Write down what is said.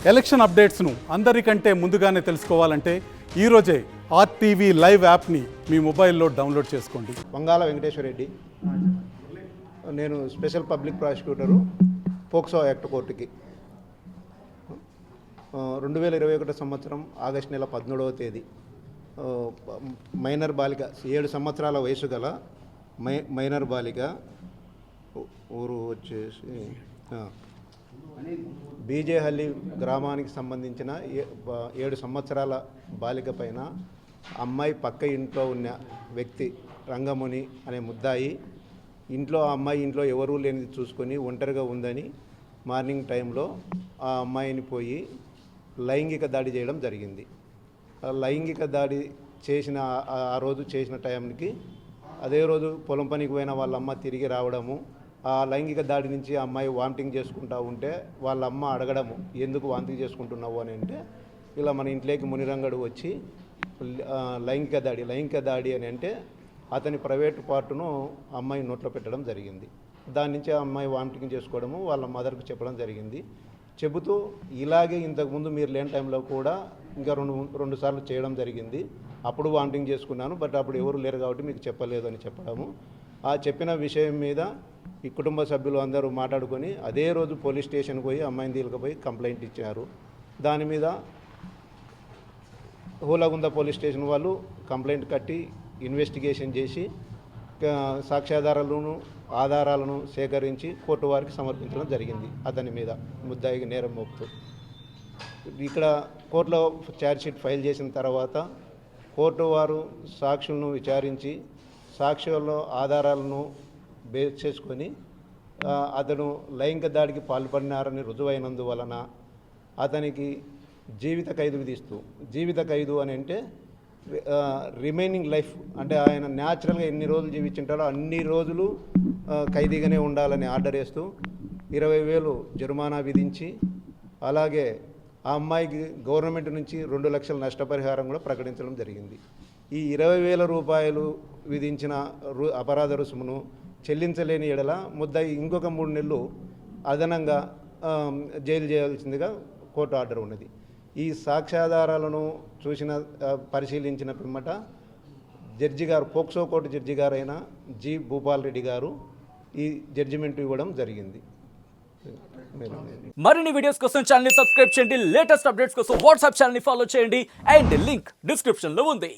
Election అప్డేట్స్ను అందరికంటే ముందుగానే తెలుసుకోవాలంటే ఈరోజే ఆర్టీవీ లైవ్ యాప్ని మీ మొబైల్లో డౌన్లోడ్ చేసుకోండి. వంగాల వెంకటేశ్వర రెడ్డి, నేను special public prosecutor POCSO act కోర్టుకి 2021 సంవత్సరం ఆగస్టు నెల 17వ తేదీ మైనర్ బాలిక 7 సంవత్సరాల వయసు గల మైనర్ బాలిక ఊరు వచ్చేసి బీజేహల్లి గ్రామానికి సంబంధించిన 7 సంవత్సరాల బాలిక పైన అమ్మాయి పక్క ఇంట్లో ఉన్న వ్యక్తి రంగముని అనే ముద్దాయి ఇంట్లో ఆ అమ్మాయి ఇంట్లో ఎవరూ లేనిది చూసుకొని ఒంటరిగా ఉందని మార్నింగ్ టైంలో ఆ అమ్మాయిని పోయి లైంగిక దాడి చేయడం జరిగింది. లైంగిక దాడి చేసిన ఆ రోజు చేసిన టైంకి అదే రోజు పొలం పనికి పోయిన వాళ్ళ అమ్మ తిరిగి రావడము, ఆ లైంగిక దాడి నుంచి ఆ అమ్మాయి వామిటింగ్ చేసుకుంటూ ఉంటే వాళ్ళ అమ్మ అడగడము, ఎందుకు వామిటింగ్ చేసుకుంటున్నావు అని అంటే, ఇలా మన ఇంట్లోకి మునిరంగడు వచ్చి లైంగిక దాడి అని అంటే అతని ప్రైవేటు పార్టును అమ్మాయి నోట్లో పెట్టడం జరిగింది. దాని నుంచి ఆ అమ్మాయి వామిటింగ్ చేసుకోవడము వాళ్ళ మదర్కు చెప్పడం జరిగింది. చెబుతూ ఇలాగే ఇంతకుముందు మీరు లేని టైంలో కూడా ఇంకా రెండు సార్లు చేయడం జరిగింది, అప్పుడు వామిటింగ్ చేసుకున్నాను, బట్ అప్పుడు ఎవరు లేరు కాబట్టి మీకు చెప్పలేదు అని చెప్పడము. ఆ చెప్పిన విషయం మీద ఈ కుటుంబ సభ్యులు అందరూ మాట్లాడుకొని అదే రోజు పోలీస్ స్టేషన్కి పోయి అమ్మాయిని తీసుకుపోయి కంప్లైంట్ ఇచ్చారు. దాని మీద హూలగుంద పోలీస్ స్టేషన్ వాళ్ళు కంప్లైంట్ కట్టి ఇన్వెస్టిగేషన్ చేసి సాక్ష్యాధారాలను ఆధారాలను సేకరించి కోర్టు వారికి సమర్పించడం జరిగింది. అతని మీద ముద్దాయికి నేరం మోపుతూ ఇక్కడ కోర్టులో ఛార్జ్షీట్ ఫైల్ చేసిన తర్వాత కోర్టు వారు సాక్షులను విచారించి సాక్ష్యాల్లో ఆధారాలను బేస్ చేసుకొని అతను లైంగిక దాడికి పాల్పడినారని రుజువైనందువలన అతనికి జీవిత ఖైదు విధిస్తూ, జీవిత ఖైదు అని అంటే రిమైనింగ్ లైఫ్ అంటే ఆయన న్యాచురల్గా ఎన్ని రోజులు జీవించుంటారో అన్ని రోజులు ఖైదీగానే ఉండాలని ఆర్డర్ వేస్తూ 20,000 జరిమానా విధించి, అలాగే ఆ అమ్మాయికి గవర్నమెంట్ నుంచి 2 లక్షల నష్టపరిహారం కూడా ప్రకటించడం జరిగింది. ఈ 20,000 రూపాయలు విధించిన అపరాధ రుసుమును చెల్లించలేని ఎడల ముద్దాయి ఇంకొక 3 నెలలు అదనంగా జైలు చేయాల్సిందిగా కోర్టు ఆర్డర్ ఉన్నది. ఈ సాక్ష్యాధారాలను పరిశీలించిన పిమ్మట జడ్జి గారు, పోక్సో కోర్టు జడ్జి గారైన జి భూపాల్ రెడ్డి గారు ఈ జడ్జిమెంట్ ఇవ్వడం జరిగింది. మరిన్ని వీడియోస్ కోసం ఛానల్ ని సబ్స్క్రైబ్ చేయండి, లేటెస్ట్ అప్డేట్స్ కోసం వాట్సాప్ ఛానల్ ని ఫాలో చేయండి అండ్ లింక్ డిస్క్రిప్షన్ లో ఉంది.